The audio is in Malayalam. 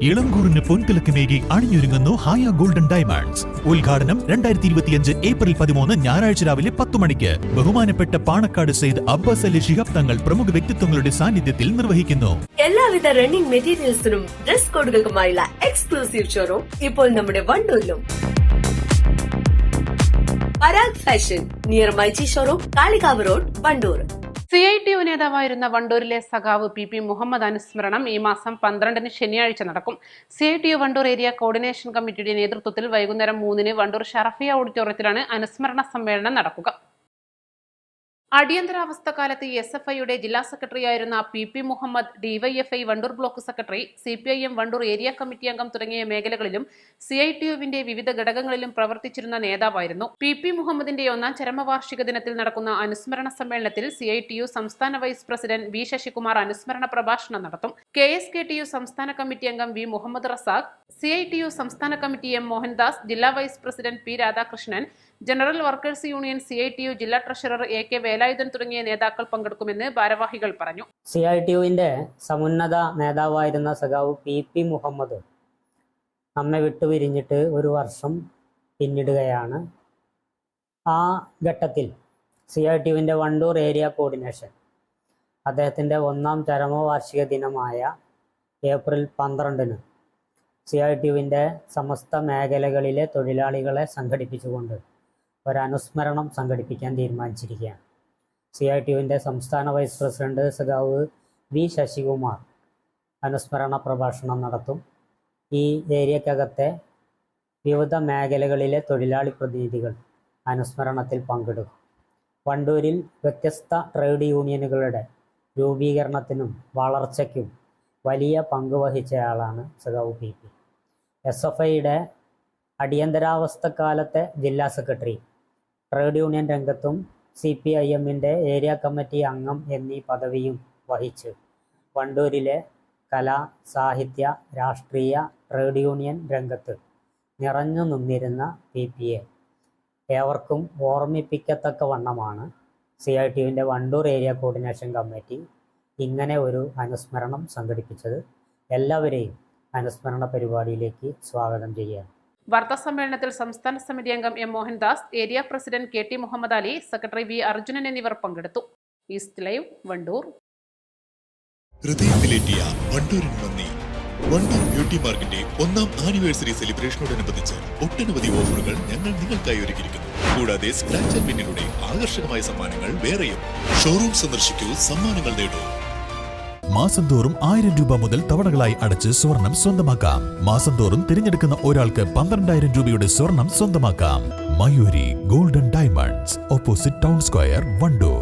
ഇളങ്കൂറിന് പൊൻതിളക്കമേകി അണിഞ്ഞൊരുങ്ങുന്നു ഹായ ഗോൾഡൻ ഡയമണ്ട്സ്. ഉദ്ഘാടനം 2025 ഏപ്രിൽ 13 ഞായറാഴ്ച രാവിലെ 10 മണിക്ക് ബഹുമാനപ്പെട്ട പാണക്കാട് സെയ്ദ് അബ്ബാസ് അലി ശിഹാബ് തങ്ങൾ പ്രമുഖ വ്യക്തിത്വങ്ങളുടെ സാന്നിധ്യത്തിൽ നിർവഹിക്കുന്നു. എല്ലാവിധ റണ്ണിംഗ് മെറ്റീരിയൽസിനും ഡ്രസ് കോഡുകൾക്കുമായുള്ള എക്സ്ക്ലൂസീവ് ഷോറൂം ഇപ്പോൾ നമ്മുടെ വണ്ടൂരിലും. Parag fashion near myG showroom, Kalikavu road, Wandoor. CITU നേതാവായിരുന്ന വണ്ടൂരിലെ സഖാവ് PP മുഹമ്മദ് അനുസ്മരണം ഈ മാസം 12 ശനിയാഴ്ച നടക്കും. CITU വണ്ടൂർ ഏരിയ കോർഡിനേഷൻ കമ്മിറ്റിയുടെ നേതൃത്വത്തിൽ വൈകുന്നേരം 3 വണ്ടൂർ ഷറഫിയ ഓഡിറ്റോറിയത്തിലാണ് അനുസ്മരണ സമ്മേളനം നടക്കുക. അടിയന്തരാവസ്ഥ കാലത്ത് SFIയുടെ ജില്ലാ സെക്രട്ടറിയായിരുന്ന PP Muhammad, DYFI Wandoor block secretary, CPIM Wandoor area committee അംഗം തുടങ്ങിയ മേഖലകളിലും CITUവിന്റെ വിവിധ ഘടകങ്ങളിലും പ്രവർത്തിച്ചിരുന്ന നേതാവായിരുന്നു. PP മുഹമ്മദിന്റെ 1ാം ചരമവാർഷിക ദിനത്തിൽ നടക്കുന്ന അനുസ്മരണ സമ്മേളനത്തിൽ CITU സംസ്ഥാന വൈസ് പ്രസിഡന്റ് V ശശികുമാർ അനുസ്മരണ പ്രഭാഷണം നടത്തും. KSKTU സംസ്ഥാന കമ്മിറ്റി അംഗം V മുഹമ്മദ് റസാഖ്, CITU സംസ്ഥാന കമ്മിറ്റി M മോഹൻദാസ്, ജില്ലാ vice president P Radhakrishnan, general workers union CITU ജില്ലാ ട്രഷറർ AK വേലായുധൻ തുടങ്ങിയ നേതാക്കൾ പങ്കെടുക്കുമെന്ന് ഭാരവാഹികൾ പറഞ്ഞു. CITUവിന്റെ സമുന്നത നേതാവായിരുന്ന സഖാവ് PP മുഹമ്മദ് നമ്മെ വിട്ടുപിരിഞ്ഞിട്ട് 1 വർഷം പിന്നിടുകയാണ്. ആ ഘട്ടത്തിൽ CITUവിന്റെ വണ്ടൂർ ഏരിയ കോർഡിനേഷൻ അദ്ദേഹത്തിൻ്റെ 1ാം ചരമവാർഷിക ദിനമായ ഏപ്രിൽ 12 CITUവിന്റെ സമസ്ത മേഖലകളിലെ തൊഴിലാളികളെ സംഘടിപ്പിച്ചുകൊണ്ട് ഒരനുസ്മരണം സംഘടിപ്പിക്കാൻ തീരുമാനിച്ചിരിക്കുകയാണ്. CITUവിന്റെ സംസ്ഥാന വൈസ് പ്രസിഡന്റ് സഖാവ് V ശശികുമാർ അനുസ്മരണ പ്രഭാഷണം നടത്തും. ഈ ഏരിയക്കകത്തെ വിവിധ മേഖലകളിലെ തൊഴിലാളി പ്രതിനിധികൾ അനുസ്മരണത്തിൽ പങ്കെടുക്കും. വണ്ടൂരിൽ വ്യത്യസ്ത ട്രേഡ് യൂണിയനുകളുടെ രൂപീകരണത്തിനും വളർച്ചയ്ക്കും വലിയ പങ്ക് വഹിച്ചയാളാണ് സഖാവ് PP. SFIയുടെ അടിയന്തരാവസ്ഥക്കാലത്തെ ജില്ലാ സെക്രട്ടറി, ട്രേഡ് യൂണിയൻ രംഗത്തും CPIMന്റെ ഏരിയ കമ്മിറ്റി അംഗം എന്നീ പദവിയും വഹിച്ച് വണ്ടൂരിലെ കലാ, സാഹിത്യ, രാഷ്ട്രീയ, ട്രേഡ് യൂണിയൻ രംഗത്ത് നിറഞ്ഞു നിന്നിരുന്ന PPയെ ഏവർക്കും ഓർമ്മിപ്പിക്കത്തക്ക വണ്ണമാണ് CITUവിൻ്റെ വണ്ടൂർ ഏരിയ കോർഡിനേഷൻ കമ്മിറ്റി ഇങ്ങനെ ഒരു അനുസ്മരണം സംഘടിപ്പിച്ചത്. എല്ലാവരെയും അനുസ്മരണ പരിപാടിയിലേക്ക് സ്വാഗതം ചെയ്യാം. വാർത്താ സമ്മേളനത്തിൽ സംസ്ഥാന സമിതി അംഗം M Mohandas, area president KT Muhammad Ali, secretary V Arjunan എന്നിവർ പങ്കെടുത്തു. East live, Wandoor. ഹൃദയത്തിലേറ്റിയ വണ്ടൂരിന് നന്ദി. വണ്ടൂർ ബ്യൂട്ടി മാർക്കിന്റെ 1ാം ആനിവേഴ്സറി സെലിബ്രേഷനോടനുബന്ധിച്ച് ഒട്ടനവധി ഓഫറുകൾ ഞങ്ങൾ നിങ്ങൾക്കായി ഒരുക്കിയിരിക്കുന്നു. കൂടാതെ സ്ക്രാച്ച് ആൻഡ് വിന്നിലൂടെ ആകർഷകമായ സമ്മാനങ്ങൾ വേറെയും. ഷോറൂം സന്ദർശിക്കൂ, സമ്മാനങ്ങൾ നേടൂ. മാസം തോറും 1000 രൂപ മുതൽ തവണകളായി അടച്ച് സ്വർണം സ്വന്തമാക്കാം. മാസം തോറും തിരഞ്ഞെടുക്കുന്ന ഒരാൾക്ക് 12,000 രൂപയുടെ സ്വർണം സ്വന്തമാക്കാം. Mayuri golden diamonds, opposite town square, Wandoor.